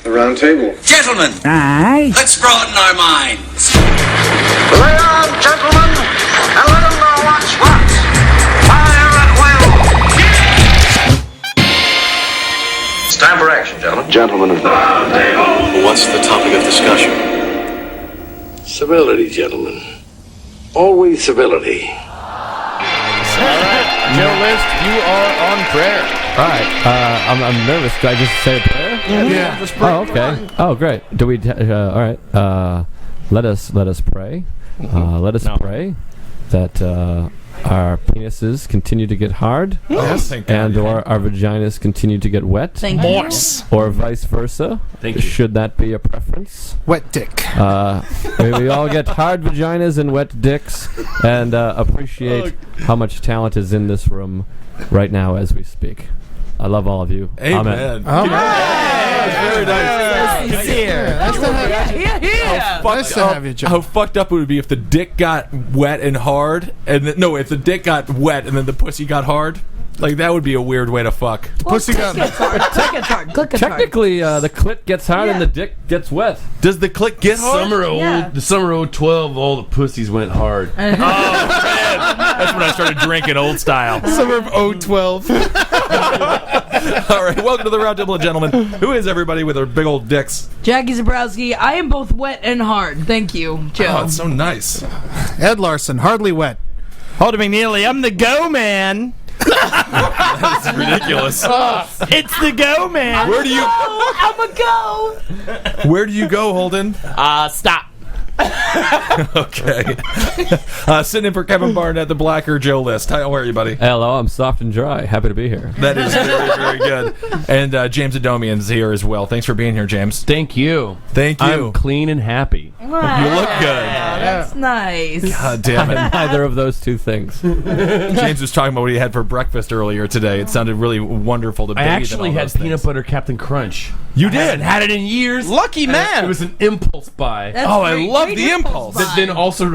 The round table. Gentlemen, Aye. let's broaden our minds. Lay on, gentlemen, and let them know what's what. Fire at will. It's time for action, gentlemen. Gentlemen of the round table. What's the topic of discussion? Civility, gentlemen. Always civility. All right, Joe List, you are on prayer. All right, I'm nervous. Do I just say a prayer? Yeah, just pray. Oh, okay. Oh, great. Do we? All right. Let us pray. Let us pray that our penises continue to get hard, Yes, and or our vaginas continue to get wet, or vice versa. Thank you. Should that be a preference? Wet dick. We all get hard vaginas and wet dicks, and appreciate how much talent is in this room right now as we speak. I love all of you. Amen. Very nice. Nice to have you, Joe. How fucked up it would be if the dick got wet and hard, and if the dick got wet and then the pussy got hard. Like, that would be a weird way to fuck. Pussy gun. Technically, the clit gets hard and the dick gets wet. Does the clit get hard? The summer of 12, all the pussies went hard. Oh, man. That's when I started drinking old style. Summer of 012. All right, welcome to the Roundtable of Gentlemen. Who is everybody with their big old dicks? Jackie Zebrowski. I am both wet and hard. Thank you, Joe. Oh, it's so nice. Ed Larson, hardly wet. Holden McNeely, I'm the go man. That's ridiculous. It's the go man. Where do you? I'm a go. Where do you go, Holden? Stop. Okay. Sitting in for Kevin Barnett, the Blacker Joe List. How are you, buddy? Hello, I'm soft and dry. Happy to be here. That is very, very good. And James Adomian's here as well. Thanks for being here, James. Thank you. Thank you. I'm clean and happy. You look good. That's nice. God damn it. Neither of those two things. James was talking about what he had for breakfast earlier today. It sounded really wonderful to I bathe in actually all had those peanut things. butter Captain Crunch. You I haven't did? had it in years. Lucky man. It was an impulse buy. That's Oh, I great. love Great the impulse. That then also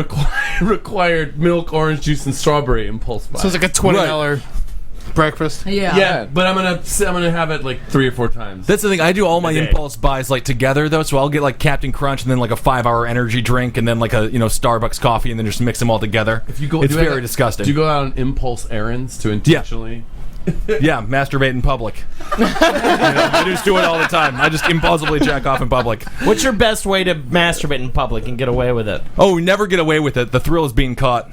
required milk, orange juice, and strawberry impulse buy. So it's like a $20 breakfast. Yeah. But I'm gonna have it like 3 or 4 times. That's the thing. I do all my A day. impulse buys like together though, so I'll get like Captain Crunch and then like a 5-hour energy drink and then like a Starbucks coffee and then just mix them all together. If you go, it's very disgusting. Do you go out on impulse errands to intentionally? Yeah, masturbate in public. I just do it all the time. I just impulsively jack off in public. What's your best way to masturbate in public and get away with it? Oh, we never get away with it. The thrill is being caught.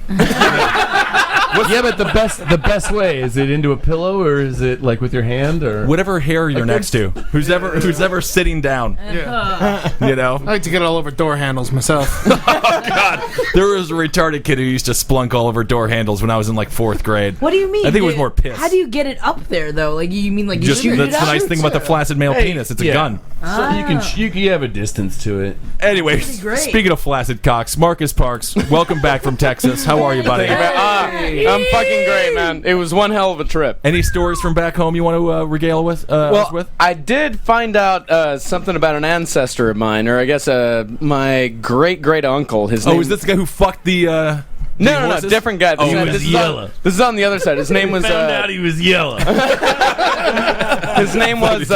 Yeah, but the best way, is it into a pillow or is it like with your hand or Whatever hair you're next to. Who's ever sitting down. Yeah. You know? I like to get all over door handles myself. Oh, God. There was a retarded kid who used to splunk all over door handles when I was in like 4th grade. What do you mean? I think it was more piss. How do you get it up there, though? Like, you mean like you Just shoot that's it the up? nice thing about the flaccid male penis. It's a gun. So you have a distance to it. Anyway, Pretty great. speaking of flaccid cocks, Marcus Parks, welcome back from Texas. How are you, buddy? I'm fucking great, man. It was one hell of a trip. Any stories from back home you want to regale with? us with? I did find out something about an ancestor of mine, or I guess my great uncle. His name. Oh, is this the guy who fucked the? No, horses? different guy. He was yellow. This is on the other side. His name was. Found out he was yellow. His name was.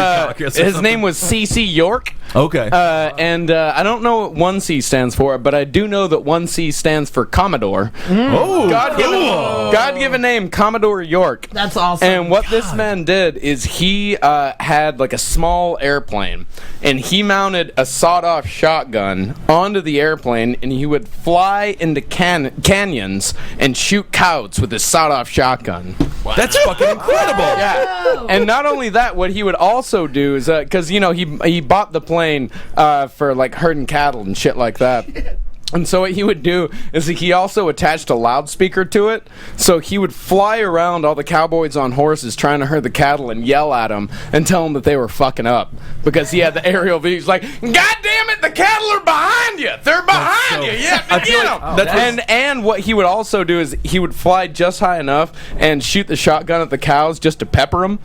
His name was C.C. York. Okay. And I don't know what 1C stands for, but I do know that 1C stands for Commodore. Oh, God-given name, Commodore York. That's awesome. And what this man did is he had like a small airplane, and he mounted a sawed-off shotgun onto the airplane, and he would fly into canyons and shoot cows with his sawed-off shotgun. Wow. That's fucking incredible. Yeah. And not only that, what he would also do is because he bought the plane for like herding cattle and shit like that. And so what he would do is he also attached a loudspeaker to it, so he would fly around all the cowboys on horses trying to herd the cattle and yell at them and tell them that they were fucking up because he had the aerial view. He's like, "God damn it, the cattle are behind you! They're behind you! Yeah, get them!" And what he would also do is he would fly just high enough and shoot the shotgun at the cows just to pepper them,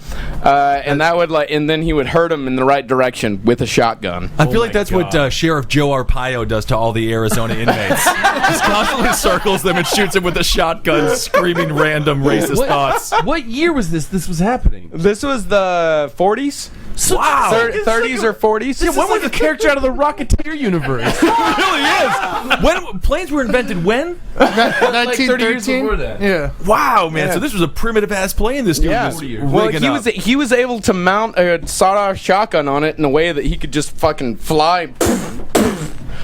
and that would and then he would herd them in the right direction with a shotgun. I feel like that's what Sheriff Joe Arpaio does to all the Arizona the inmates. Just constantly circles them and shoots them with a shotgun, screaming random racist thoughts. What year was this? This was happening. This was the 40s. Wow. 30s or 40s. Yeah, when was a character out of the Rocketeer universe? It really is. When planes were invented, when? Like 30 years 1913. before that. Yeah. Wow, man. So this was a primitive ass plane. This dude was Well, rigging up. he was able to mount a sawed-off shotgun on it in a way that he could just fucking fly.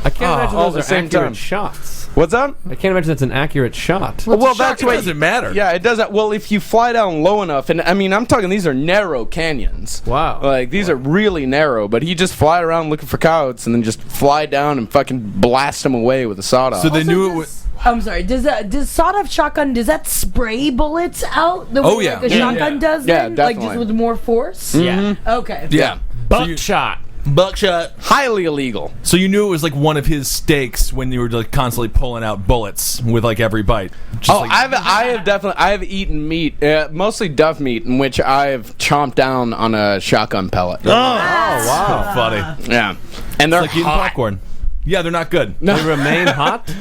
I can't imagine all those the are same accurate time. shots. What's that? I can't imagine that's an accurate shot. Well, that's It what doesn't matter. Yeah, it doesn't. Well, if you fly down low enough, and I mean, I'm talking these are narrow canyons. Wow. Like these are really narrow, but he just fly around looking for coyotes and then just fly down and fucking blast them away with a sawed-off. So they knew it was. I'm sorry. Does sawed-off shotgun, does that spray bullets out the Oh, way yeah. like a shotgun does? Yeah, then? Like definitely. just with more force. Yeah. Okay. yeah, Buckshot. Buckshot. highly illegal. So you knew it was like one of his stakes when you were like constantly pulling out bullets with like every bite. Just Oh, like, I have eaten meat, mostly duff meat, in which I've chomped down on a shotgun pellet. wow, funny. Yeah, and they're Like eating hot. popcorn. Yeah, they're not good. They remain hot?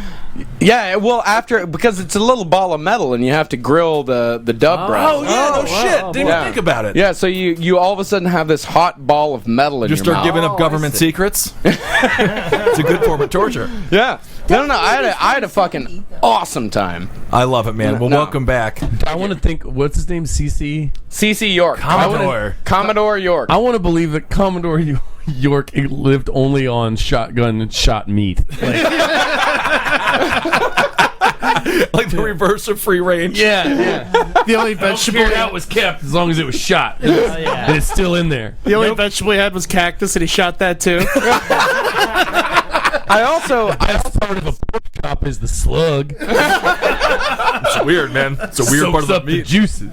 Yeah, well, because it's a little ball of metal and you have to grill the dove breast. Oh yeah, no shit. Didn't even think about it. Yeah, so you all of a sudden have this hot ball of metal in You your start mouth. giving up government secrets. It's a good form of torture. Yeah. No. I had a fucking awesome time. I love it, man. Well, No. welcome back. I want to think. What's his name? CC. CC York. Commodore. Commodore York. I want to believe that Commodore York lived only on shotgun and shot meat. Like the reverse of free range. Yeah. The only vegetable How it was kept as long as it was shot. And it's still in there. the only vegetable he had was cactus, and he shot that too. I also Best part of a pork chop is the slug. It's weird, man. It's a weird part of Soaks the up the meat. juices.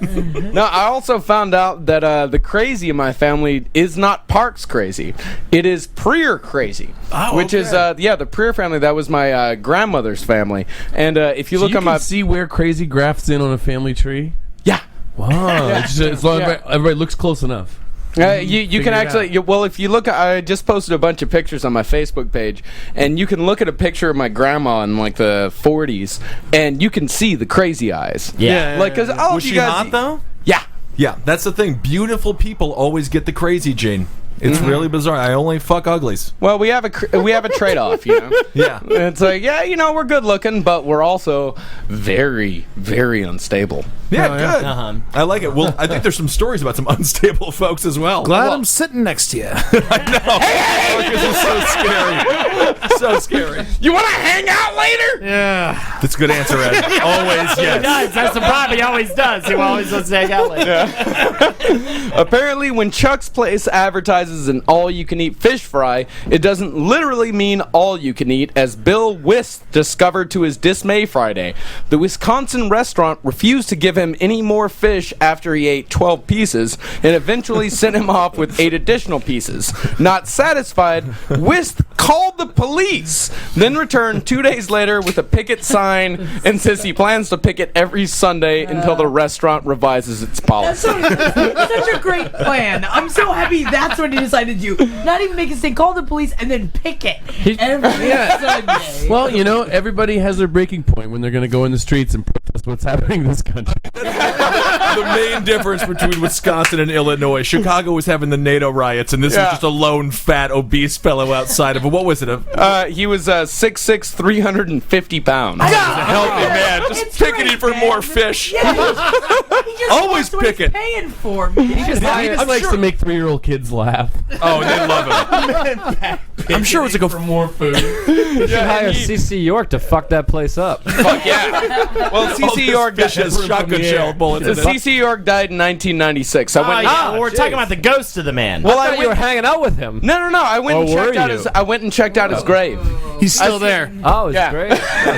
No, I also found out that the crazy in my family is not Parks crazy. It is Preer crazy. Which is, the Preer family. That was my grandmother's family. And if you So look you on can my... see where crazy grafts in on a family tree. Yeah. Wow. It's just, as long as Yeah. everybody looks close enough. You can it actually... well, if you look... I just posted a bunch of pictures on my Facebook page. And you can look at a picture of my grandma in, like, the 40s. And you can see the crazy eyes. Yeah. Like, because all Was of you she guys... hot though? Yeah. Yeah, that's the thing. Beautiful people always get the crazy gene. It's really bizarre. I only fuck uglies. Well, we have a trade-off, you know? Yeah. It's like, we're good looking, but we're also very, very unstable. Yeah, good. I like it. Well, I think there's some stories about some unstable folks as well. Glad I'm sitting next to you. I know. This is so scary. So scary. You want to hang out later? Yeah. That's a good answer, Ed. Always yes. That's the problem. He always does. He always wants to hang out later. Apparently, when Chuck's Place advertises an all-you-can-eat fish fry, it doesn't literally mean all-you-can-eat, as Bill Wist discovered to his dismay Friday. The Wisconsin restaurant refused to give him any more fish after he ate 12 pieces, and eventually sent him off with 8 additional pieces. Not satisfied, Wist called the police, then returned 2 days later with a picket sign and says he plans to picket every Sunday until the restaurant revises its That's policy. such a great plan. I'm so happy that's what he decided to do. Not even make a thing, call the police and then picket every Sunday. Well, everybody has their breaking point when they're going to go in the streets and protest what's happening in this country. The main difference between Wisconsin and Illinois. Chicago was having the NATO riots, and this was just a lone, fat, obese fellow outside of it. What was it? He was 6'6", 350 pounds. Healthy man. Just It's picketing great, for more man. fish. Yeah, he just Always wants what he's picket. paying for, man. He just likes to make 3-year-old kids laugh. Oh, they love it. I'm sure it was like For more food. You should hire CC York to fuck that place up. Fuck yeah. Well, CC York fish has shotgun shell bullets in it. CC York died in 1996. I went. Oh, we're talking about the ghost of the man. Well, I I thought you were went. hanging out with him. No. I went and Or were checked out you? his. I went and checked out his grave. He's still there. Oh, it's Yeah. great. Oh,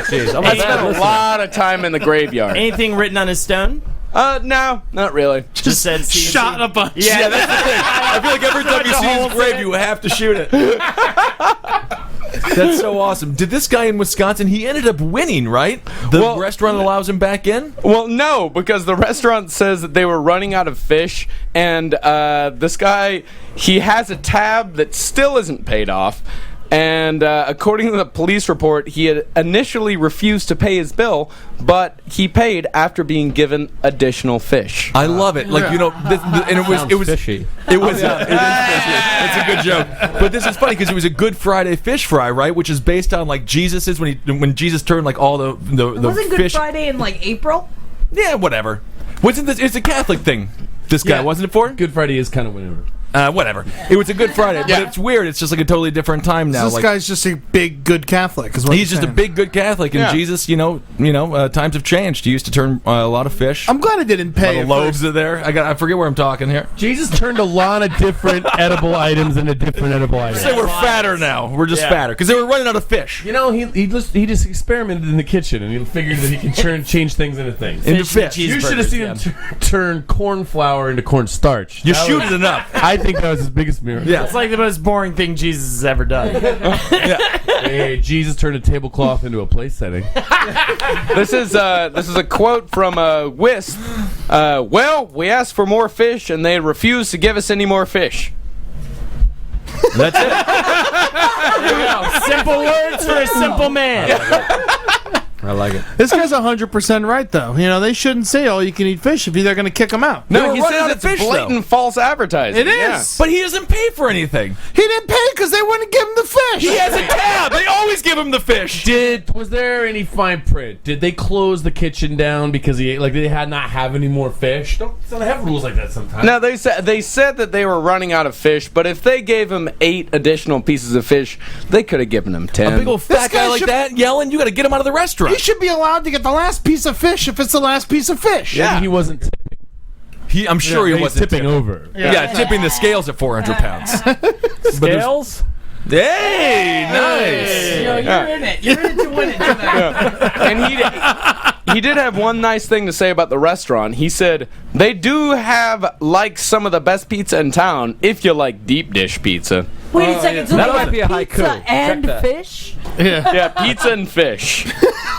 jeez. I'm I a bad spent a listener. lot of time in the graveyard. Anything written on his stone? No, not really. Just said CC. Shot a bunch. Yeah, that's the thing. I feel like every time you see his grave, you have to shoot it. That's so awesome. Did this guy in Wisconsin, he ended up winning, right? The restaurant allows him back in? Well, no, because the restaurant says that they were running out of fish, and this guy, he has a tab that still isn't paid off. And according to the police report, he had initially refused to pay his bill, but he paid after being given additional fish. I love it. Like, and it was fishy. It was. It is fishy. It's a good joke. But this is funny because it was a Good Friday fish fry, right? Which is based on like Jesus's when Jesus turned like all the Wasn't Good fish. Friday in like April? Yeah, whatever. Wasn't this? It's a Catholic thing. This guy wasn't it for? Good Friday is kind of whenever. Whatever. It was a Good Friday, but it's weird. It's just like a totally different time now. This guy's just a big good Catholic. Is what He's just a big good Catholic, and Jesus, times have changed. He used to turn a lot of fish. I'm glad I didn't pay. The loaves are there. I forget where I'm talking here. Jesus turned a lot of different edible items into different edible items. So we're fatter now. We're just fatter because they were running out of fish. You know, he just experimented in the kitchen, and he figured that he can change things into things. Into fish. You should have seen him turn corn flour into corn starch. You shoot it enough. I think that was his biggest miracle. Yeah. It's like the most boring thing Jesus has ever done. Hey, Jesus turned a tablecloth into a place setting. This is a quote from Wisp. Well, we asked for more fish, and they refused to give us any more fish. That's it. There you go. Simple words for a simple man. I like it. This guy's 100% right, though. They shouldn't say all you can eat fish if they're going to kick him out. No, he running out says of it's fish, blatant false advertising. It is. But he doesn't pay for anything. He didn't pay because they wouldn't give him the fish. He has a tab. They always give him the fish. Was there any fine print? Did they close the kitchen down because they had not have any more fish? Don't they have rules like that sometimes? No, they said that they were running out of fish, but if they gave him 8 additional pieces of fish, they could have given him 10. A big old fat guy like that yelling, you got to get him out of the restaurant. He should be allowed to get the last piece of fish if it's the last piece of fish. Maybe he wasn't tipping. I'm sure he wasn't tipping over. Yeah, tipping the scales at 400 pounds. Scales? Hey, nice. You're in it. You're in it to win it tonight. And he did have one nice thing to say about the restaurant. He said, they do have some of the best pizza in town if you like deep dish pizza. Wait a second. So That they might have be a haiku. pizza Check and that. fish? Yeah, pizza and fish. Is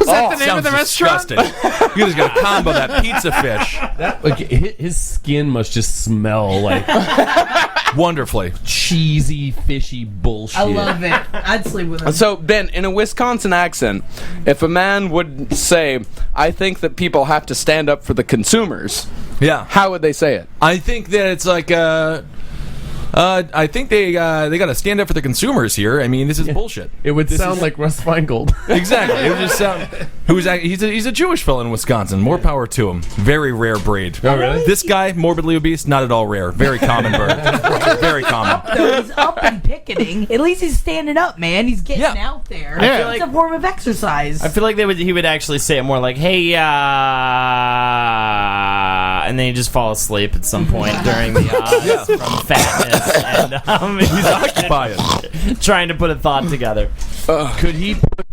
that the name of the restaurant? Disgusting. You just got to combo that pizza fish. His skin must just smell like Wonderfully. cheesy, fishy bullshit. I love it. I'd sleep with him. So, Ben, in a Wisconsin accent, if a man would say, I think that people have to stand up for the consumers, Yeah. how would they say it? I think that it's like, I think they got to stand up for the consumers here. I mean, this is bullshit. It would sound like Russ Feingold. Exactly. It would just sound. He's a Jewish fella in Wisconsin. More power to him. Very rare breed. Oh, really? This guy, morbidly obese, not at all rare. Very common bird. Very common. So he's up and picketing. At least he's standing up, man. He's getting Yeah. out there. Yeah. It's a form of exercise. I feel like he would actually say it more like, hey, and then he'd just fall asleep at some point during the from fatness. And He's occupied. trying to put a thought together. Could he poke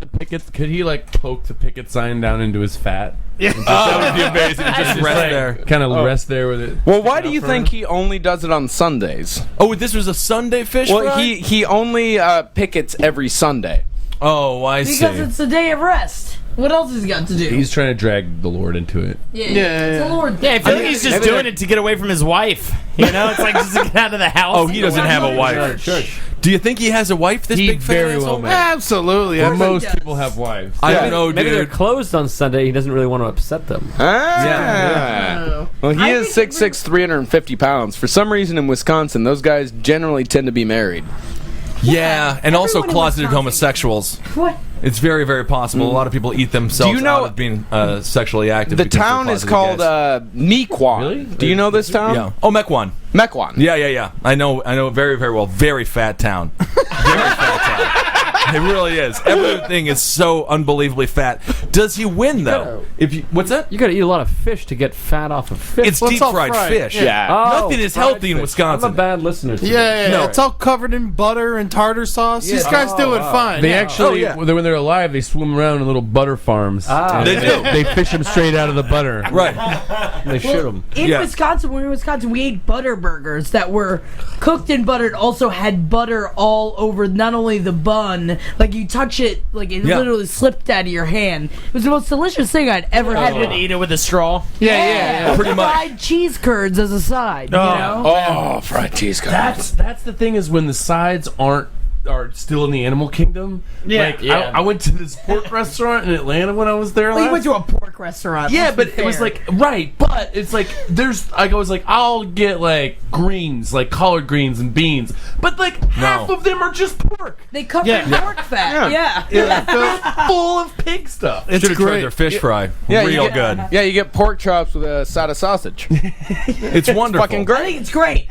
the picket sign down into his fat? Yeah. That would be amazing. Just rest there. Kind of rest there with it. Well, why do you think he only does it on Sundays? Oh, this was a Sunday fish Well, fry? he only pickets every Sunday. Oh, I see. Because it's a day of rest. What else has he got to do? He's trying to drag the Lord into it. It's a Lord thing. Yeah, I feel like he's just doing it to get away from his wife. You know, it's like just to get out of the house. Oh, he doesn't have a wife. Church. Do you think he has a wife, this He big fat very asshole? well may. Absolutely. Of course Most he does. people have wives. I don't know, Maybe they're dude. closed on Sunday. He doesn't really want to upset them. Ah. Well, he is 6'6", 350 pounds. For some reason in Wisconsin, those guys generally tend to be married. Yeah, and also Everyone in closeted Wisconsin. homosexuals. What? It's very, very possible. A lot of people eat themselves Do you know- out of being sexually active. The because they're town is closeted called guys. Mequon. Really? Do you know this town? Yeah. Oh, Mequon. Mequon. Yeah. I know very, very well. Very fat town. Very fat town. It really is. Everything is so unbelievably fat. Does he win though? What's that? You got to eat a lot of fish to get fat off of fish. It's Well, deep it's all fried fried. fish. Yeah. Nothing is healthy in I'm Wisconsin. a bad listener. To Yeah. No. It's all covered in butter and tartar sauce. These guys do it fine. They actually, Oh, yeah. when they're alive, they swim around in little butter farms. They do. They fish them straight out of the butter. Right. They shoot them. In Yeah. Wisconsin, when we were in Wisconsin, we ate butter burgers that were cooked in butter. It also had butter all over not only the bun, like you touch it, like it Yeah. literally slipped out of your hand. It was the most delicious thing I'd ever had. would eat it with a straw. Yeah. Pretty much. Fried cheese curds as a side. You know? Oh, fried cheese curds. That's the thing is when the sides aren't are still in the animal kingdom. Yeah. I went to this pork restaurant in Atlanta when I was there. Well, you went to a pork restaurant. Yeah, let's but be it was fair. like but it's like I was like, I'll get like greens, like collard greens and beans, but like half of them are just pork. They cover in pork fat. Yeah. Full of pig stuff. It's Should have tried great. their fish fry. Yeah, you Real get- good. Yeah, you get pork chops with a side of sausage. It's wonderful. Fucking I great. think it's great.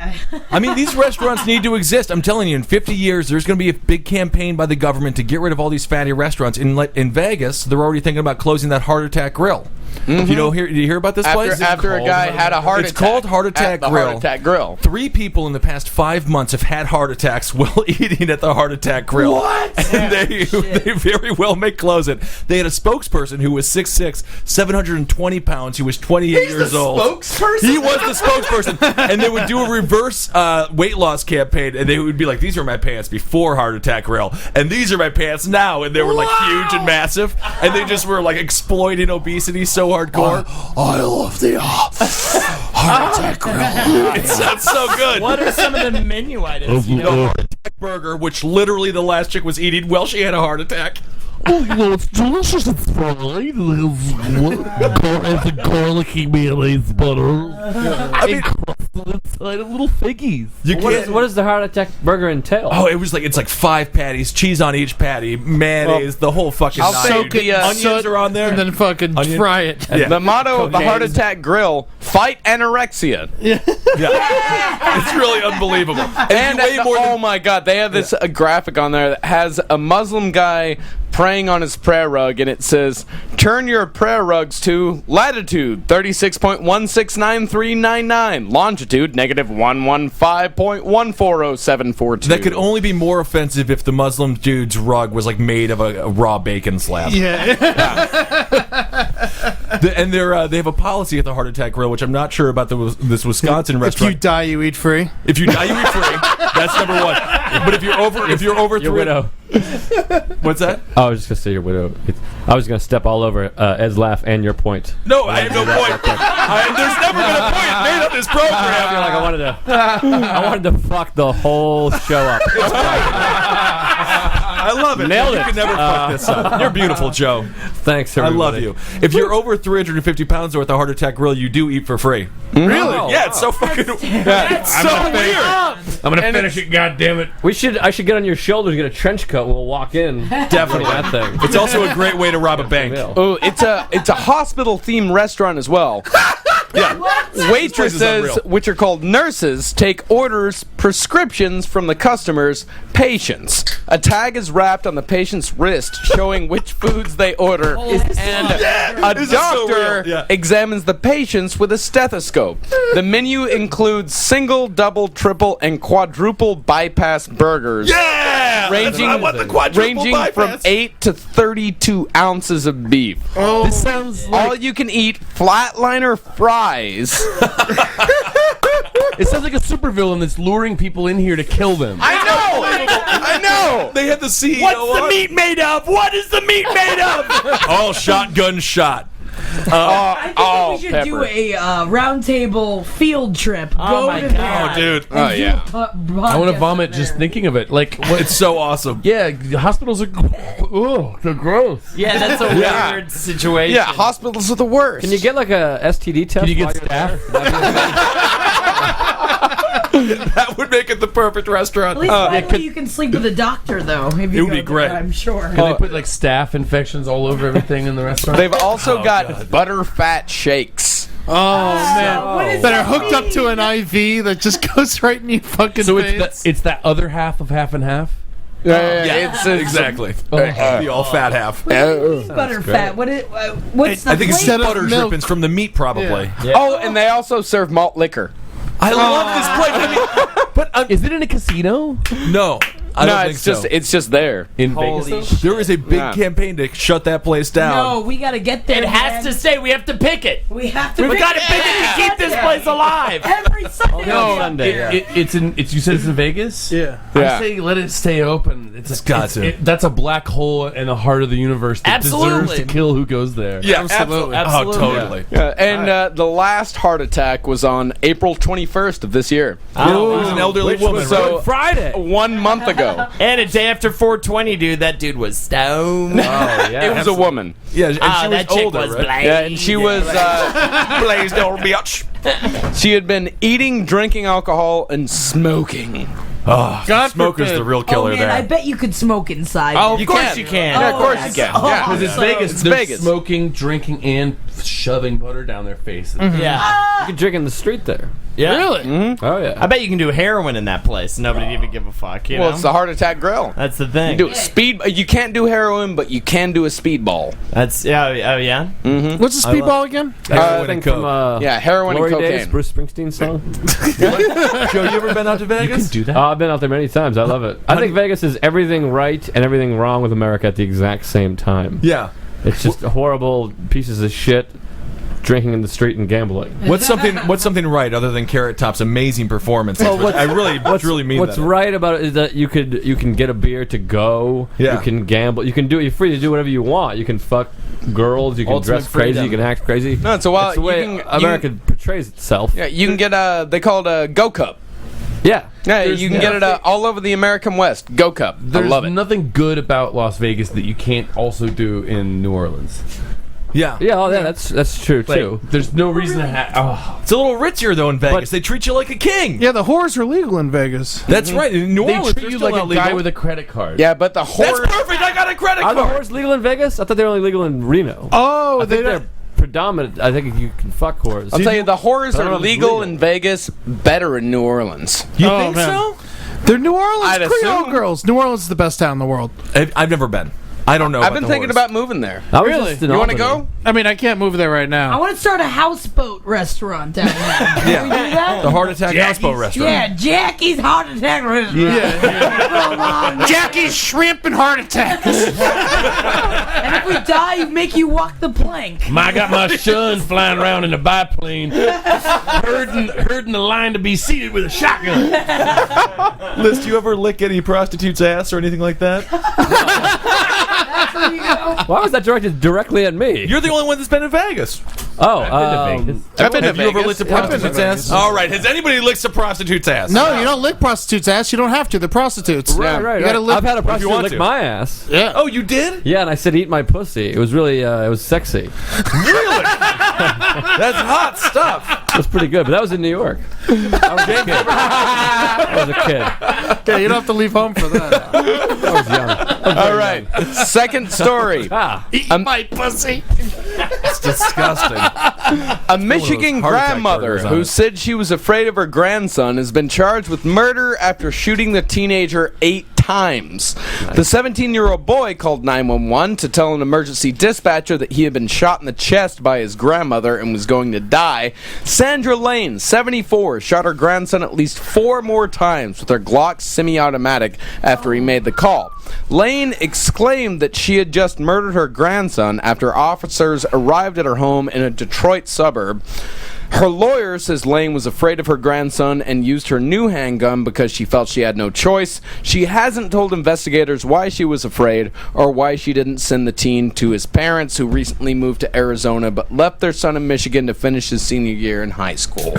I mean, these restaurants need to exist. I'm telling you, in 50 years, there's going to be a big campaign by the government to get rid of all these fatty restaurants. In Vegas, they're already thinking about closing that Heart Attack Grill. Did you hear about this place? After a guy had a heart It's attack. called Heart Attack at the Grill. Heart Attack Grill. 3 people in the past 5 months have had heart attacks while eating at the Heart Attack Grill. What? And they very well may close it. They had a spokesperson who was 6'6", 720 pounds, who was 28 years old. Spokesperson? He was the spokesperson. And they would do a reverse weight loss campaign, and they would be like, these are my pants before Heart Attack Grill, and these are my pants now. And they were like huge and massive, and they just were like exploiting obesity so hardcore. I love the Heart Attack Grill. It sounds so good. What are some of the menu items? You The know? Heart Attack Burger, which literally the last chick was eating while she had a heart attack. Well, you know, it's delicious. It's fried. It's a garlicky mayonnaise butter. I mean, Encrusted inside of little figgies. What does the heart attack burger entail? Oh, it's like 5 patties, cheese on each patty, mayonnaise, the whole fucking I'll nine. say Soak it in the, onions soot are on there. and then fucking Onion. fry it. Yeah. the motto of the Heart Cocaine. Attack Grill: fight anorexia. Yeah. It's really unbelievable. And oh my god, they have this graphic on there that has a Muslim guy praying on his prayer rug, and it says, turn your prayer rugs to latitude 36.169399, longitude negative 115.140742. That could only be more offensive if the Muslim dude's rug was like made of a raw bacon slab. Yeah. And they have a policy at the Heart Attack Grill, which I'm not sure about this Wisconsin If you restaurant. die, you eat free. If you die, you eat free. That's number 1. But if you're over Your 3, widow. what's that? I was just gonna say your widow. I was gonna step all over Ed's laugh and your point. No, I have no point. There's never been a point made on this I feel program. like I wanted to fuck the whole show up. I love it. Nailed You it. can never fuck this up. You're beautiful, Joe. Thanks, I everybody. love you. If you're over 350 pounds though, at the Heart Attack Grill, you do eat for free. Really? Yeah, it's so fucking. It's so weird. I'm gonna finish it. God damn it! I should get on your shoulders, get a trench coat, and we'll walk in. Definitely that thing. It's also a great way to rob a bank. Oh, it's a hospital themed restaurant as well. Yeah. Waitresses, unreal. which are called nurses, take orders, prescriptions from the customers' patients. A tag is wrapped on the patient's wrist showing which foods they order, and a This is so doctor real. Yeah. examines the patients with a stethoscope. The menu includes single, double, triple, and quadruple bypass burgers. Yeah. Ranging, I want the quadruple ranging from bypass. 8 to 32 ounces of beef. This sounds like All you can eat flatliner fries. it sounds like a supervillain that's luring people in here to kill them. I know. They had the CEO. What's the meat made of? What is the meat made of? All shotgun shot. I think we should do Pepper. a roundtable field trip. Go my to God. there. Oh, dude. Oh yeah. I want to vomit just thinking of it. Like, what? It's so awesome. Yeah, hospitals are. Oh, they're gross. Yeah, that's a weird situation. Yeah, hospitals are the worst. Can you get like a STD test? Can you get while you're staff? That would make it the perfect restaurant. At least finally you can sleep with a doctor, though. If you It would go be there, great. I'm sure. Can they put like staph infections all over everything in the restaurant? They've also got butter fat shakes. Oh, man. What is That are that hooked up mean? to an IV that just goes right in your fucking So veins. it's that other half of half and half. Yeah, it's exactly. The all fat half. Butter fat. What's the I think it's flavor? butter milk. drippings from the meat, probably. Oh, and they also serve malt liquor. I love this place. I mean, but Is it in a casino no, I don't think it's so. just it's just there. in Holy Vegas? shit. There is a big Yeah. campaign to shut that place down. No, we gotta get there. It has to stay. We have to pick it. We have to. We've got to pick it to keep this place alive. Every Sunday. No, we Sunday. get there. It's in. You said it's in Vegas. Yeah. Yeah. I say let it stay open. It's got to. That's a black hole in the heart of the universe that deserves to kill who goes there. Yeah, absolutely. Absolutely. Oh, totally. Yeah, and the last heart attack was on April 21st of this year. Oh, it was an elderly woman. So Friday. 1 month ago. And a day after 420, dude, that dude was stoned. Oh, yeah. It was a woman. Yeah, and she was that chick older, was right? Blaze. Yeah, and she was Blazed old bitch. she had been eating, drinking alcohol, and smoking. Oh, God smoker's forbid. the real Oh killer man, there. I bet you could smoke inside. Oh, there. of course you can. Yeah, of course that's you can. awesome. Yeah. Because it's Vegas. It's They're Vegas. smoking, drinking, and shoving butter down their faces. Yeah. You can drink in the street there. Yeah. Really? Oh yeah. I bet you can do heroin in that place. Nobody'd even give a fuck, you Well, know? it's the heart attack grill. That's the thing. You do speed. You can't do heroin, but you can do a speedball. That's, oh yeah? What's a speedball again? Heroin thing and from coke. Yeah, heroin Glory and cocaine. Days, Bruce Springsteen song. Joe, you ever been out to Vegas? Do that. I've been out there many times. I love it. I think Vegas is everything right and everything wrong with America at the exact same time. Yeah. It's just horrible pieces of shit, drinking in the street and gambling. What's something right other than Carrot Top's amazing performance? I really mean What's that. right about it is that you can get a beer to go. Yeah. You can gamble. You're free to do whatever you want. You can fuck girls. You can Ultimate dress crazy. freedom. You can act crazy. No, it's a while. It's the way America portrays itself. Yeah, you can get they call it a Go Cup. Yeah. Yeah, you can get it all over the American West. Go Cup. I There's love it. nothing good about Las Vegas that you can't also do in New Orleans. Yeah. Yeah, oh, yeah, that's true Like, too. there's no reason to have. It's a little richer though in Vegas. They treat you like a king. Yeah, the whores are legal in Vegas. That's right. In New They Orleans, treat you like a guy with a credit card. Yeah, but the That's horse. perfect. I got a credit Are the card. whores legal in Vegas? I thought they were only legal in Reno. Oh, I think they're predominant. I think you can fuck whores. I'll tell you, the whores I don't know are if it's legal legal. in Vegas, better in New Orleans. You Oh, think man. so? They're New Orleans I'd Creole assume. girls. New Orleans is the best town in the world. I've never been. I don't know. I've about been the thinking whores. about moving there. I was Really? just in You want to Albany. go? I mean, I can't move there right I now. want to start a houseboat restaurant down there. Can we do that? The Heart Attack Houseboat Restaurant. Yeah, Jackie's Heart Attack Restaurant. Jackie's Shrimp and Heart Attack. And if we die, make you walk the plank. I got my son flying around in a biplane, herding the line to be seated with a shotgun. Liz, do you ever lick any prostitute's ass or anything like that? That's where you go. Why was that directed directly at me? You're the only one that's been in Vegas. Oh, I've been to Vegas. I've been to Have you ever Vegas. licked a prostitute's ass? All right. Has anybody licked a prostitute's ass? No, you don't lick prostitutes' ass. You don't have to. They're prostitutes. right. You gotta lick. I've had a If you prostitute want lick to. my ass. Yeah. Oh, you did? Yeah, and I said, "Eat my pussy." It was really, it was sexy. Really? That's hot stuff. It was pretty good, but that was in New York. I was a kid. Yeah, you don't have to leave home for that. I was young. All right. Second story. Eat my pussy. It's disgusting. A Michigan heart attack grandmother burgers on who it. said she was afraid of her grandson has been charged with murder after shooting the teenager 8 times. The 17-year-old boy called 911 to tell an emergency dispatcher that he had been shot in the chest by his grandmother and was going to die. Sandra Lane, 74, shot her grandson at least 4 more times with her Glock semi-automatic after he made the call. Lane exclaimed that she had just murdered her grandson after officers arrived at her home in a Detroit suburb. Her lawyer says Lane was afraid of her grandson and used her new handgun because she felt she had no choice. She hasn't told investigators why she was afraid or why she didn't send the teen to his parents, who recently moved to Arizona but left their son in Michigan to finish his senior year in high school.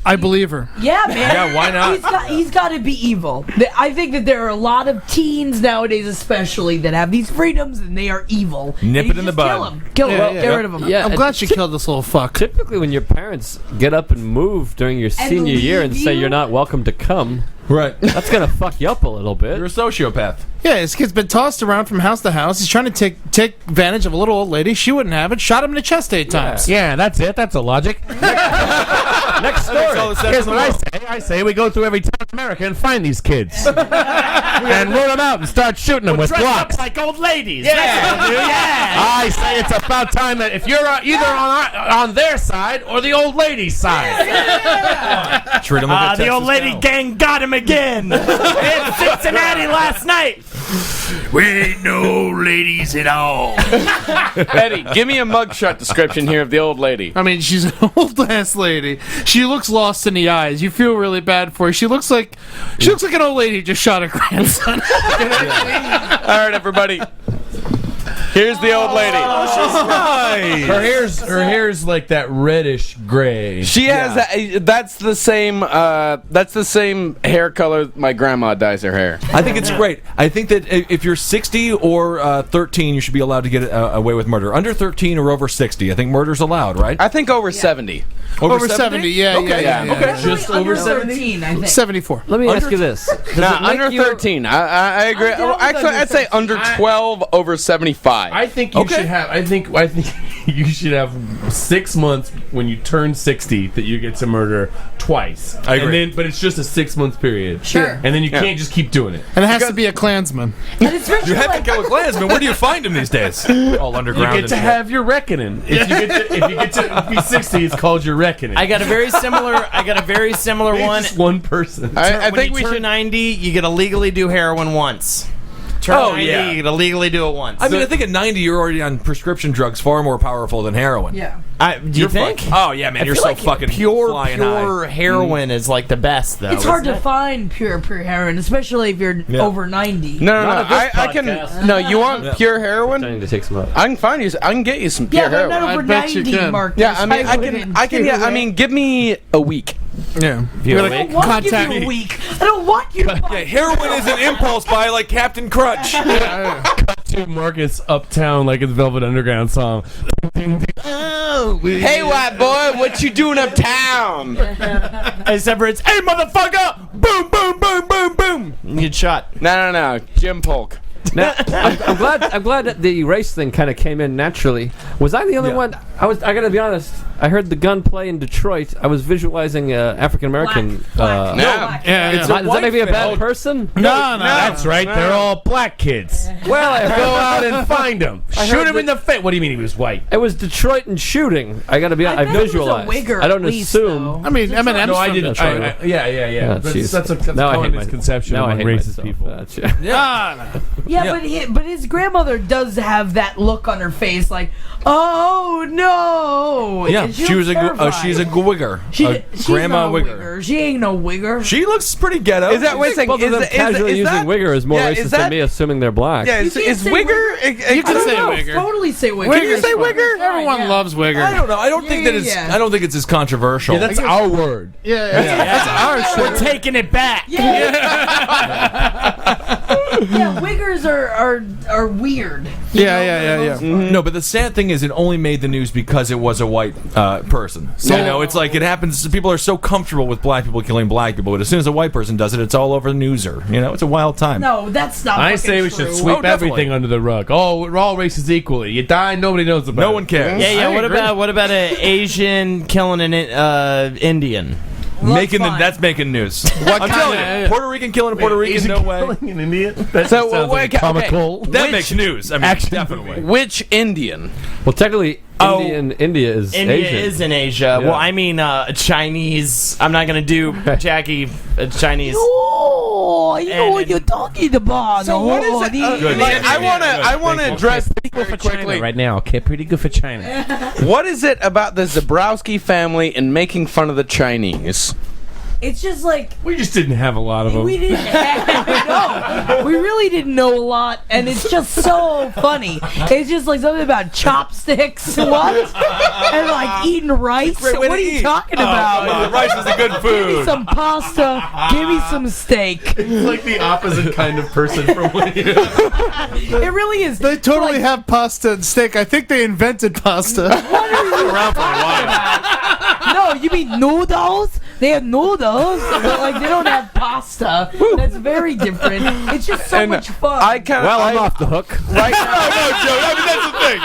I believe her. Yeah, man. Yeah, why not? He's got to be evil. I think that there are a lot of teens nowadays, especially, that have these freedoms and they are evil. Nip And it you in the just bud. Kill them. Kill them. Yeah, Get yeah. rid of them. Yeah, I'm glad she killed this little fuck. Typically, when your parents get up and move during your senior year and leave say you? you're not welcome to come, Right. that's gonna fuck you up a little bit. You're a sociopath. Yeah, his kid's been tossed around from house to house. He's trying to take advantage of a little old lady. She wouldn't have it. Shot him in the chest 8 times. Yeah, that's it. That's a logic. Next story. Here's what I say. I say we go through every town in America and find these kids. And root them out and start shooting them with blocks. like old ladies. Yeah. That's what we do, yeah. I say it's about time that if you're either on their side or the old lady's side. Treat him like a The Texas old lady cow. gang got him again. In Cincinnati last night. We ain't no ladies at all. Eddie, give me a mugshot description here of the old lady. I mean, she's an old ass lady. She looks lost in the eyes. You feel really bad for her. She looks like an old lady who just shot her grandson. All right, everybody. Here's the old lady. Nice. Her hair's like that reddish gray. She has that's the same hair color my grandma dyes her hair. I think it's great. I think that if you're 60 or 13, you should be allowed to get away with murder. Under 13 or over 60, I think murder's allowed, right? I think over 70. Over 70, yeah. Okay. Just over 13, I think. 74. Let me ask you this. Under 13. I agree. Actually, I'd say under 12, over 75. I think you should have. I think you should have 6 months when you turn 60 that you get to murder twice. I agree. And then, but it's just a 6 month period. Sure. And then you can't just keep doing it. And it has to be a Klansman. And it's You have to kill a Klansman. Where do you find him these days? All underground. You get to have your reckoning. If you get to be 60, it's called your reckoning. I got a very similar one. Just one person. I When think you we turn should 90, you get to legally do heroin once. Turn 90, you get to legally do it once. I mean, I think at 90, you're already on prescription drugs far more powerful than heroin. Yeah. Do you think? Oh, yeah, man. You're feel so like fucking pure flying high. heroin is like the best, though. It's hard isn't to it? find pure heroin, especially if you're over 90. No. I can. No, you want pure heroin? I need to take some up. I can find you. I can get you some pure Yeah, but heroin. not over I bet you 90, can. Marcus. Yeah, I mean, I can. Yeah, I mean, give me a week. Yeah. You Gotta awake? I don't want you contact a week. I don't want you. Yeah, heroin is an impulse buy like Captain Crunch. To Marcus Uptown like it's Velvet Underground song. Hey, white boy, what you doing uptown? Except for it's, hey, motherfucker! Boom, boom, boom, boom, boom! You get shot. No. Jim Polk. Now, I'm glad that the race thing kind of came in naturally. Was I the only one? I gotta be honest. I heard the gunplay in Detroit. I was visualizing African American. Black. Does that make me a bad person? No. That's right. They're all black kids. Well, I Go out and find them. Shoot him in the face. What do you mean he was white? It was Detroit and shooting. I gotta be honest. I bet it was a visualized. wigger I don't at least, assume. though. I mean, Eminem's No, I from didn't. Detroit. Yeah. jeez. That's a Now I common hate misconception now I among hate racist myself. people. That's- Yeah, but his grandmother does have that look on her face, like, oh no. Yeah, And she was she's a wigger. She's grandma not a wigger. She ain't no wigger. She looks pretty ghetto. Is that wait a second? Both of them casually using wigger is more racist than me assuming they're black. Yeah, You is can't say wigger? You can say wigger. Totally say wigger. Can you say wigger? Everyone loves wigger. I don't know. I don't think that it's. Yeah. I don't think it's as controversial. Yeah, that's our word. That's our shit. We're taking it back. Yeah, wiggers are weird. Yeah. No, but the sad thing is, it only made the news because it was a white person. So, it's like it happens. People are so comfortable with black people killing black people, but as soon as a white person does it, it's all over the newser. It's a wild time. No, that's not. I fucking say we true. should sweep Oh, definitely. everything under the rug. Oh, we're all races equally. You die, nobody knows about it. No one cares. Yeah. What about an Asian killing an Indian? That's making news. I'm telling you, Puerto Rican killing a Puerto Rican, no way. Killing an Indian? That So, sounds like okay, comical. That makes news. I mean, definitely. Which Indian? Well, technically, India is India Asian. is in Asia. Yeah. Well, I mean, Chinese. I'm not gonna do Jackie Chinese. Oh, you know what you're talking about. So what is it? Good. Like, I want to address Pretty good for China right now. Okay, pretty good for China. what is it about the Zebrowski family and making fun of the Chinese? It's just like We just didn't have a lot of them. we didn't know. We really didn't know a lot, and it's just so funny. It's just like something about chopsticks, what? And like eating rice. Great way What to are you eat. talking Come about? on, rice is a good Give me food. some pasta. Give me some steak. It's like the opposite kind of person from what you. It really is. They totally Like, have pasta and steak. I think they invented pasta. What are you talking about? No, you mean noodles? They have noodles, but like they don't have pasta. That's very different. It's just so much fun. I'm off the hook. Right now, No, Joe. I mean, that's the thing.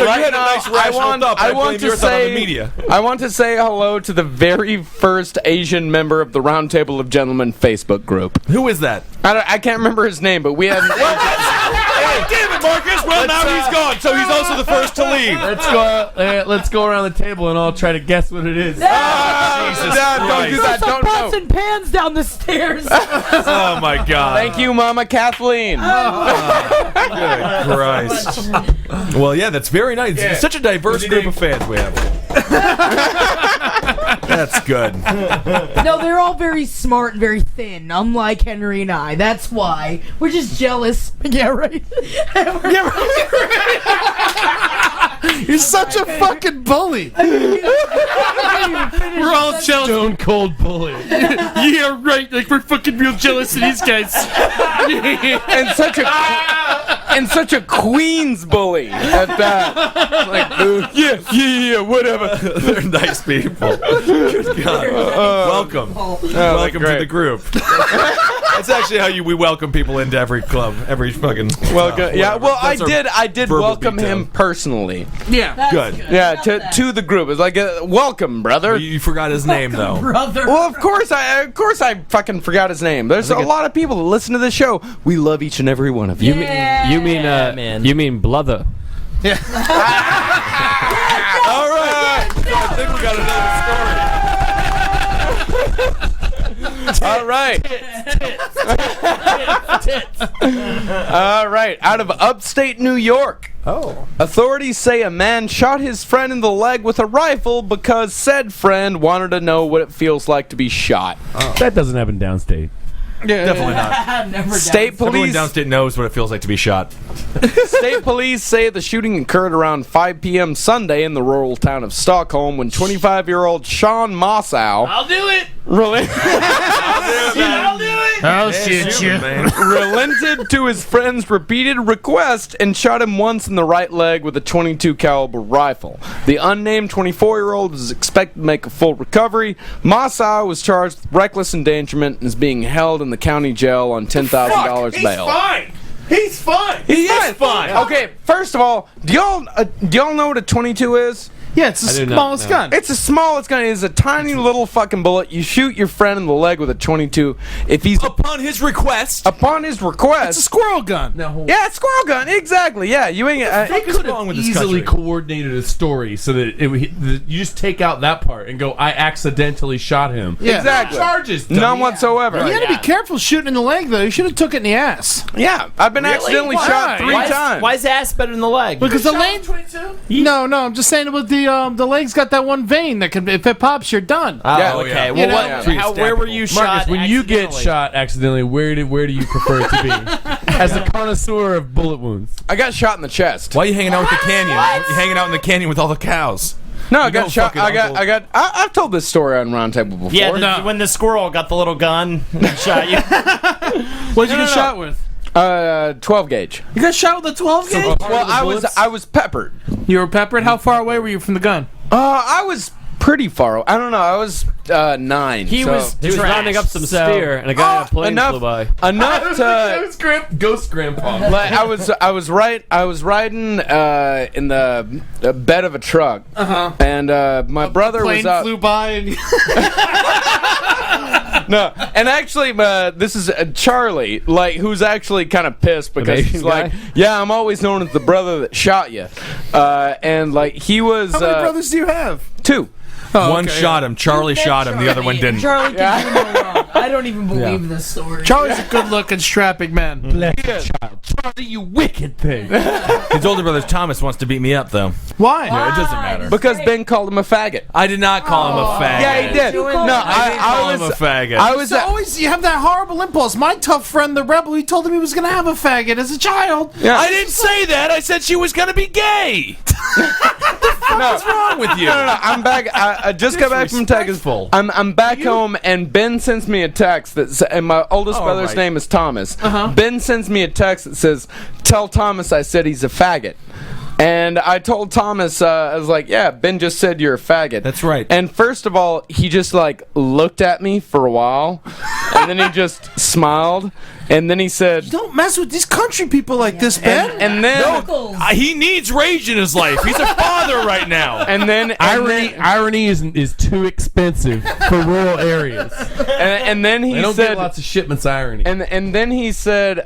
right you had a now, nice rational thought, but I blame your thought on the media. I want to say hello to the very first Asian member of the Roundtable of Gentlemen Facebook group. Who is that? I can't remember his name, but we had. damn it, Marcus! Well, now he's gone, so he's also the first to leave. Let's go around the table and all try to guess what it is. Jesus don't do that. Some Don't pots know. and pans down the stairs. Oh my God! Thank you, Mama Kathleen. Good Christ. Well, yeah, that's very nice. It's such a diverse group of fans we have. That's good. No, they're all very smart and very thin, unlike Henry and I. That's why. We're just jealous. Yeah, right. You're such a fucking bully. We're We're all jealous. Stone cold bully. Yeah, right. Like we're fucking real jealous of these guys. and such a Queens bully at that. Like, yeah, whatever. They're nice people. Good God. Welcome. Welcome to the group. That's actually how we welcome people into every club, every fucking. Welcome. Yeah, well, I That's our did verbal welcome detail. him personally. Yeah. Good. Yeah, to the group. It's like, welcome, brother. You forgot his name though. brother. Well, of course I fucking forgot his name. There's a lot of people that listen to the show. We love each and every one of you. You mean blother? All right. I think we got another story. All right. All right. Out of upstate New York. Oh. Authorities say a man shot his friend in the leg with a rifle because said friend wanted to know what it feels like to be shot. That doesn't happen downstate. Definitely not. Never State Everyone police. downstate knows what it feels like to be shot. State police say the shooting occurred around 5 p.m. Sunday in the rural town of Stockholm when 25-year-old Sean Mossow I'll do it. relented I'll shoot you. relented to his friend's repeated request and shot him once in the right leg with a .22 caliber rifle. The unnamed 24-year-old is expected to make a full recovery. Mossow was charged with reckless endangerment and is being held in the county jail on $10,000 bail. Fine. He's fine. He is fine. Okay, first of all, do y'all know what a .22 is? Yeah, it's the smallest gun. It's the smallest gun. It's a tiny little fucking bullet. You shoot your friend in the leg with a .22. If he's Upon his request. It's a squirrel gun. yeah, it's squirrel gun. Exactly. Yeah, you ain't. They could have easily coordinated a story so that you just take out that part and go, I accidentally shot him. Yeah. Exactly. No charges. dummy. None whatsoever. You gotta be careful shooting in the leg, though. You should have took it in the ass. Yeah, I've been accidentally shot 3 times. Why is ass better than the leg? Because the leg. No, I'm just saying with the leg's got that one vein that can, if it pops, you're done. Oh, Yeah. okay. You Well, know, where were you shot? Marcus, when you get accidentally? shot accidentally, where do you prefer it to be? As a connoisseur of bullet wounds. I got shot in the chest. Why are you hanging out with the canyon? You hanging out in the canyon with all the cows? No, I You got don't shot. fucking I've told this story on Roundtable before. Yeah, when the squirrel got the little gun and shot you. What'd you get shot with? 12 gauge. You got shot with a 12 gauge? Well, I was peppered. You were peppered? How far away were you from the gun? I was pretty far away. I don't know. I was 9. He was rounding up some steer, and a guy on a plane flew by. Enough to Ghost Grandpa. like, I was riding in the bed of a truck, and my brother was Plane out. flew by and No, and actually, this is Charlie, like, who's actually kind of pissed because he's like, yeah, I'm always known as the brother that shot you, and like he was. How many brothers do you have? 2. One shot him. Charlie shot him. The other one didn't. Charlie can do no wrong. I don't even believe this story. Charlie's a good-looking, strapping man. Charlie, you wicked thing. His older brother Thomas wants to beat me up, though. Why? Yeah, it doesn't matter. Because Ben called him a faggot. I did not call him a faggot. Yeah, he did. You No, called him- I call him was a faggot. I was So always you have that horrible impulse. My tough friend, the rebel, he told him he was going to have a faggot as a child. Yeah. I didn't say that. I said she was gonna be gay. What's wrong with you? No. I'm back. I just got back from Texas. I'm back home, and Ben sends me a text and my oldest brother's name is Thomas. Ben sends me a text that says, "Tell Thomas I said he's a faggot." And I told Thomas, I was like, yeah, Ben just said you're a faggot. That's right. And first of all, he just like looked at me for a while, and then he just smiled, and then he said, Don't mess with these country people like this, Ben. and then He needs rage in his life. He's a father right now. and then Irony is too expensive for rural areas. and then he They don't said get lots of shipments of irony. and then he said,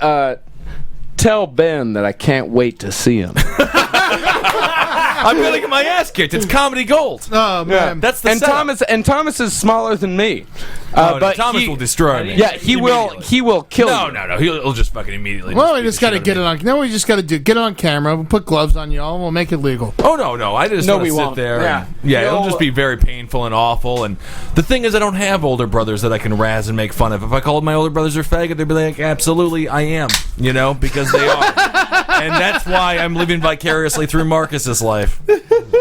tell Ben that I can't wait to see him. I'm gonna get my ass kicked. It's comedy gold. Oh man, That's the setup. Thomas is smaller than me. But Thomas will destroy me. Yeah, he will kill you. No. He'll just fucking immediately. well, we beat just the got to shit get out it of me. on. No, we just got to get it on camera. We'll put gloves on y'all. We'll make it legal. Oh no! I just No, want we to sit won't. there. Yeah. It'll just be very painful and awful. And the thing is, I don't have older brothers that I can razz and make fun of. If I called my older brothers a faggot, they'd be like, "Absolutely, I am." Because they are. And that's why I'm living vicariously through Marcus's life.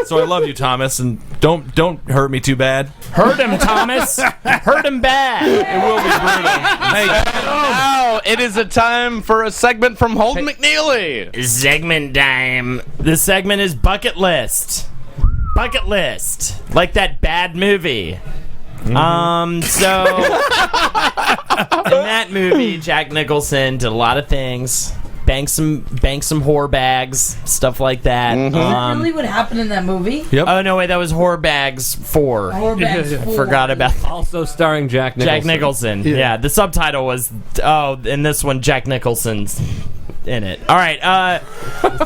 So I love you, Thomas, and don't hurt me too bad. Hurt him, Thomas. Hurt him bad. It will be brutal. Hey, Now it is a time for a segment from Holden McNeely. Segment time. The segment is bucket list. Bucket list, like that bad movie. So in that movie, Jack Nicholson did a lot of things. Bank some whore bags, stuff like that. Is that really what happened in that movie? Yep. Oh no, wait, that was Whore Bags 4. Whore Bags 4. Forgot about that. Also starring Jack Nicholson. Jack Nicholson. Yeah, the subtitle was in this one Jack Nicholson's in it. All right.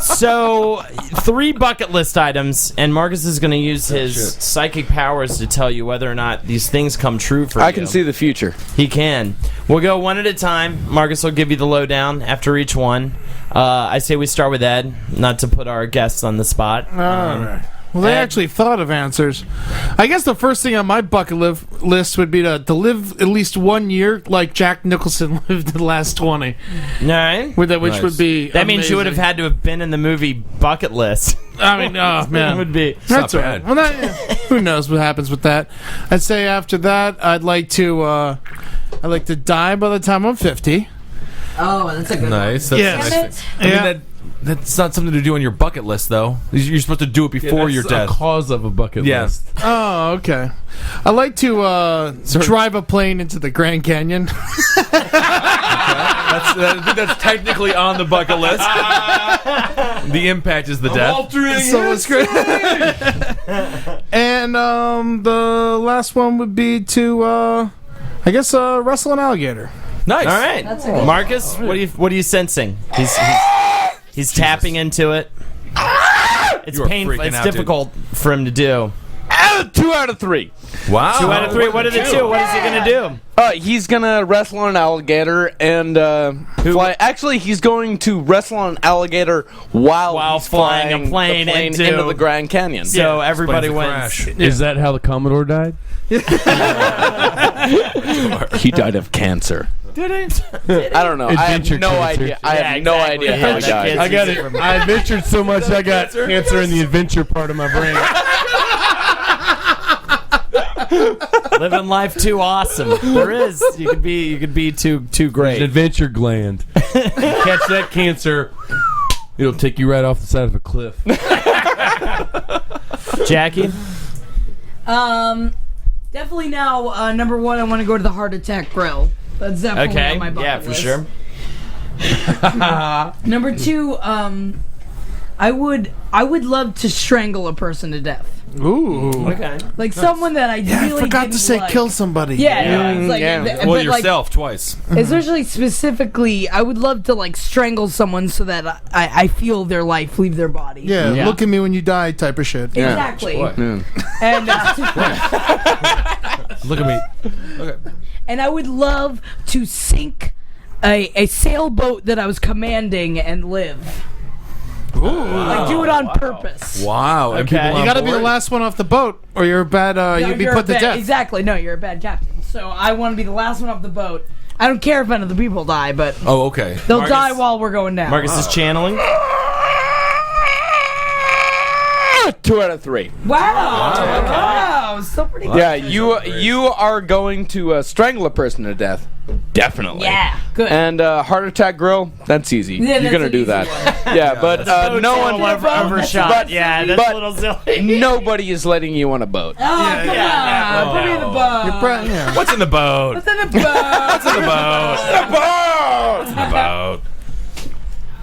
So 3 bucket list items, and Marcus is going to use his psychic powers to tell you whether or not these things come true for you. I can see the future. He can. We'll go one at a time. Marcus will give you the lowdown after each one. I say we start with Ed, not to put our guests on the spot. All right. Well, they actually thought of answers. I guess the first thing on my bucket list would be to live at least 1 year like Jack Nicholson lived the last 20. All right. Which would be That means you would have amazing. had to have been in the movie Bucket List. I mean, oh man, would be. that's not right. bad. Well, who knows what happens with that? I'd say after that, I'd like to die by the time I'm 50. Oh, that's a good Nice. one. That's Yes. nice. I mean, that's not something to do on your bucket list, though. You're supposed to do it before your death. A cause of a bucket list. Oh, okay. I'd like to drive a plane into the Grand Canyon. I think that's technically on the bucket list. The impact is the death. So it's great. And the last one would be to, I guess, wrestle an alligator. Nice. All right. That's a good Marcus, what are you sensing? He's tapping into it. It's You are painful. freaking It's out, difficult for him to do. 2 out of 3. Wow. 2 out of 3. What are the 2? What is he gonna do? He's gonna wrestle an alligator and fly. Actually, he's going to wrestle an alligator while he's flying a the plane into the Grand Canyon. So everybody Explains wins. the crash. Is that how the Commodore died? He died of cancer. Did he? I don't know. I have Adventure no cancer. idea. I have no exactly. idea how he Adventure died. cancer. I got it. I adventured so much I got cancer in the adventure part of my brain. Living life too awesome. There is. You could be too An great. adventure gland. Catch that cancer, it'll take you right off the side of a cliff. Jackie? Definitely now, number 1, I want to go to the Heart Attack Grill. That's definitely Okay. on my bucket Yeah, for list. sure. Number 2, I would love to strangle a person to death. Ooh. Okay. Like someone that I Yeah, really I forgot to didn't say like. kill somebody. Yeah, it's like, yeah. but Well, like, yourself twice. especially specifically, I would love to like strangle someone so that I feel their life leave their body. Yeah, Yeah. look at me when you die type of shit. Exactly. And Look at me. and I would love to sink a sailboat that I was commanding and live. Like do it on purpose. Wow. and Okay. people You on gotta be the board? last one off the boat, or you're a bad, No, you'd be you're put a to bad- death. Exactly. No, you're a bad captain. So I want to be the last one off the boat. I don't care if none of the people die, but Oh, okay. they'll Marcus- die while we're going down. Marcus is channeling. 2 out of 3. Wow. Still pretty good. Yeah, you are going to strangle a person to death. Definitely. Yeah. Good. And Heart Attack Grill, that's easy. Yeah, You're that's gonna an do easy that. one. Yeah, but no one overshot. But- Yeah, that's but a little silly. nobody is letting you on a boat. Oh, come on. Put me in the boat. Yeah. What's in the boat? What's in the boat? What's in the boat? What's in the boat?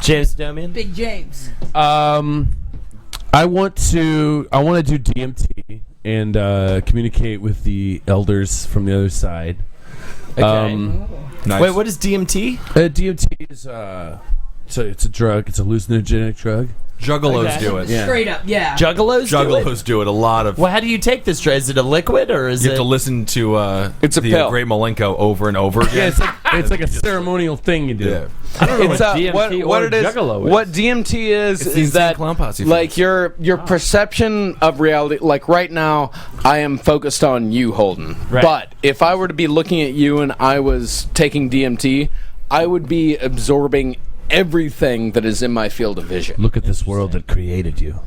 James Domian. Big James. I want to do DMT and communicate with the elders from the other side. Okay. Nice. Wait, what is DMT? DMT is it's a drug. It's a hallucinogenic drug. Juggalos do it. Yeah. Straight up, yeah. Juggalos do it. A lot of. Well, how do you take this drug? Is it a liquid or is You it? have to listen to It's a the pill. Great Malenko over and over again. Yeah, it's like a ceremonial thing you do. Yeah. I don't know It's what DMT what or it is. Juggalo is. What DMT is It's the is that Insane Clown Posse like films. your perception of reality. Like right now, I am focused on you, Holden. Right. But if I were to be looking at you and I was taking DMT, I would be absorbing everything that is in my field of vision. Look at this world that created you.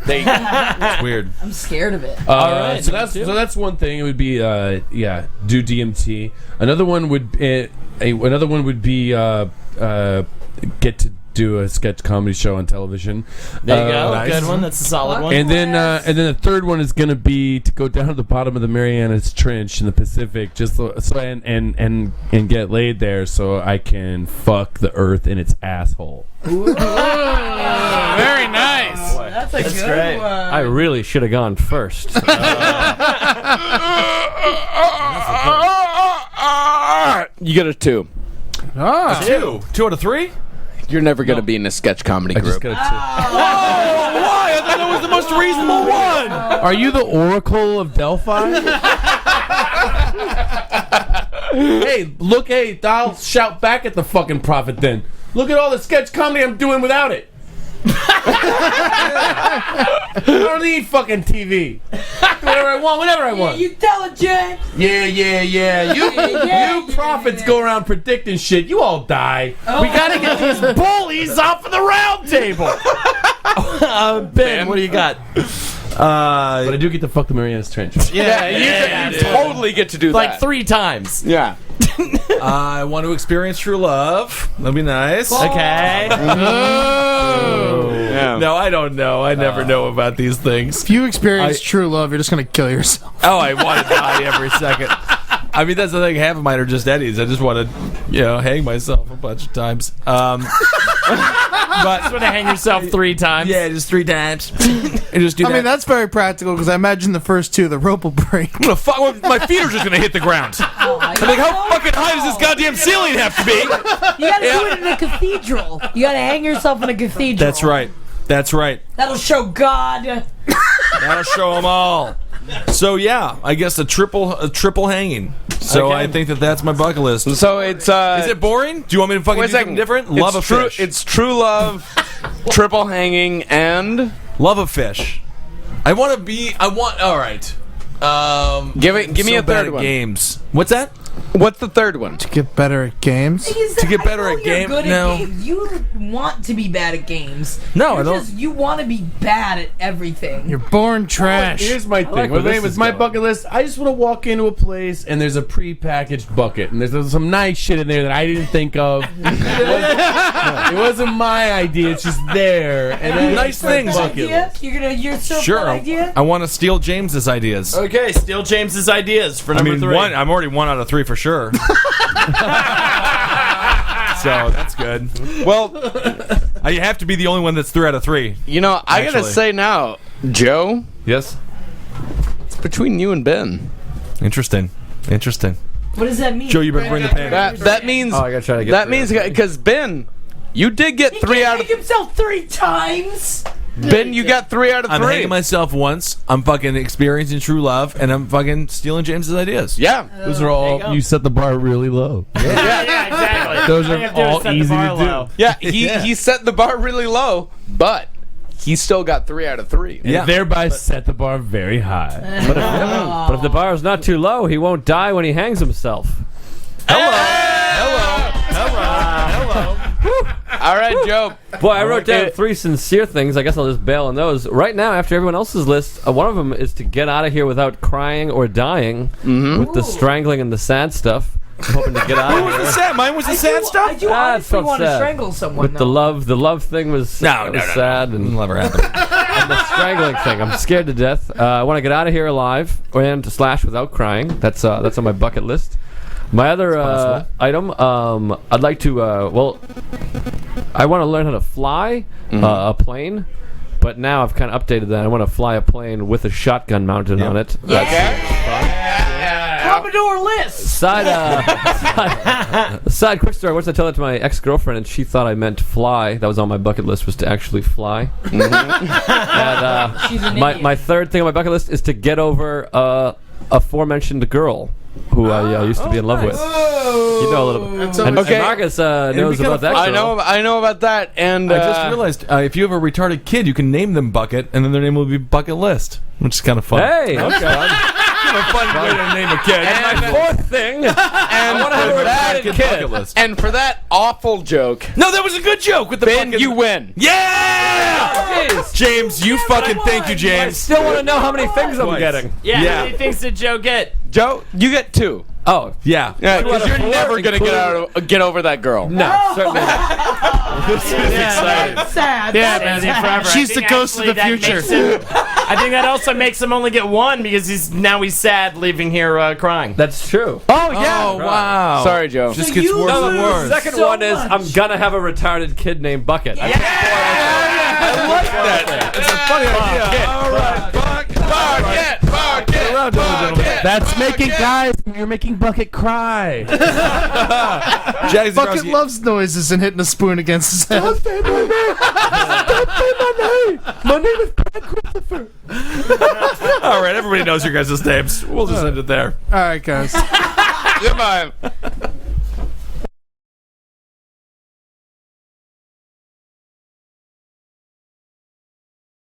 It's weird. I'm scared of it. All right, so that's one thing. It would be do DMT. Another one would get to do a sketch comedy show on television. There you go. Nice. Good one. That's a solid one. And then the third one is gonna be to go down to the bottom of the Marianas Trench in the Pacific, just so and get laid there, so I can fuck the Earth in its asshole. Very nice. That's a good great. one. I really should have gone first. You get a 2. Ah. 2 out of 3. You're never going to be in a sketch comedy I just group. got Oh, why? I thought that was the most reasonable one. Are you the Oracle of Delphi? Hey, I'll shout back at the fucking prophet then. Look at all the sketch comedy I'm doing without it. I don't need fucking TV. Do whatever I want, whenever I want. You intelligent. Yeah. You prophets go around predicting shit. You all die. We gotta get these bullies off of the round table. Ben, what do you got? But I do get to fuck the Marianas Trench. You totally get to do Like that. 3 times. Yeah. I want to experience true love. That'd be nice. Okay. Yeah. No, I don't know. I never know about these things. If you experience true love, you're just gonna kill yourself. Oh, I want to die every second. I mean, that's the thing. Half of mine are just Eddie's. I just want to, hang myself a bunch of times. But just want to hang yourself 3 times. Yeah, just 3 times. And just do I mean, that's very practical because I imagine the first 2, the rope will break. I'm gonna my feet are just gonna hit the ground. Oh my I'm like, how fucking high does this goddamn ceiling have to be? You gotta do it in a cathedral. You gotta hang yourself in a cathedral. That's right. That's right. That'll show God. That'll show them all. So yeah, I guess a triple hanging. So Okay. I think that's my bucket list. So it's Is it boring? Do you want me to fucking do something different? Love a fish. It's true love, triple hanging, and Love a fish. All right. give me a bad third at one. games. What's that? What's the third one? To get better at games. To get better at games. game- no. You want to be bad at games. No, You're I don't. You want to be bad at everything. You're born trash. Here's my thing. where this With is my going. bucket list, I just want to walk into a place and there's a pre-packaged bucket and there's some nice shit in there that I didn't think of. It wasn't my idea. It's just there. And then Nice things. Bucket Idea? list. You're so Sure. fun idea. I want to steal James's ideas. Okay, steal James's ideas for number 3. I'm already 1 out of 3 for sure. So that's good. Well, You have to be the only one that's 3 out of 3. I gotta Actually. say now, Joe, Yes. it's between you and Ben. Interesting. What does that mean? Joe, you better bring the pen. That means Oh, I gotta try to get that through means that. because Ben, you did get He 3 can out of hang himself 3 times. Ben. You got 3 out of 3. I'm hanging myself once. I'm fucking experiencing true love, and I'm fucking stealing James's ideas. Yeah. Those are There you all. go. You set the bar really low. Yeah, exactly. Those All are you have to do is all set the easy bar to do. low. Yeah. He set the bar really low, but he still got 3 out of 3. Yeah. Thereby set the bar very high. But if the bar is not too low, he won't die when he hangs himself. All right, Joe. Boy, I wrote down 3 sincere things. I guess I'll just bail on those. Right now, after everyone else's list, one of them is to get out of here without crying or dying with the strangling and the sad stuff. I'm hoping to get out of here. Sad. Mine was the sad I stuff. do Ah, honestly it's want to sad. strangle someone. With the love thing was sad and It'll never happen. and the strangling thing. I'm scared to death. I want to get out of here alive and / without crying. That's on my bucket list. My other item, I'd like to. I want to learn how to fly a plane, but now I've kind of updated that. I want to fly a plane with a shotgun mounted on it. Yeah. Commodore list. Side quick story. Once I told that to my ex-girlfriend, and she thought I meant fly. That was on my bucket list, was to actually fly. She's an And idiot. my third thing on my bucket list is to get over aforementioned girl who I used to be in love with. You know a little bit. And Okay. Marcus knows about that girl. I know about that, and I just realized if you have a retarded kid, you can name them Bucket, and then their name will be Bucket List, which is kind of fun. Hey, okay. a fun way to name a kid. And my fourth thing, I want to have a retarded kid. List. And for that awful joke, no, that was a good joke with the Ben, bucket. you win. Yeah, Jeez. James, you fucking thank you, I James. still want to know how many things I'm Twice. getting. Yeah, how many things did Joe get? Joe, you get 2. Oh, Yeah, Yeah, Two out because of you're 4, never gonna get over that girl. no, certainly not. this is exciting. That's sad. Yeah, That's man. sad. She's the ghost of the future. I think that also makes him only get 1 because he's sad leaving here crying. That's true. Oh yeah. Oh wow. Sorry, Joe. Just So gets you worse lose. and The worse. second So one is much. I'm gonna have a retarded kid named Bucket. I like that. It's a funny idea. All right, That's making guys. You're making Bucket cry. Jack Bucket Zebrowski. loves noises and hitting a spoon against his head. Don't say my name. Don't say my name. My name is Brad Christopher. All right, everybody knows your guys' names. We'll just end it there. All right, guys. Goodbye.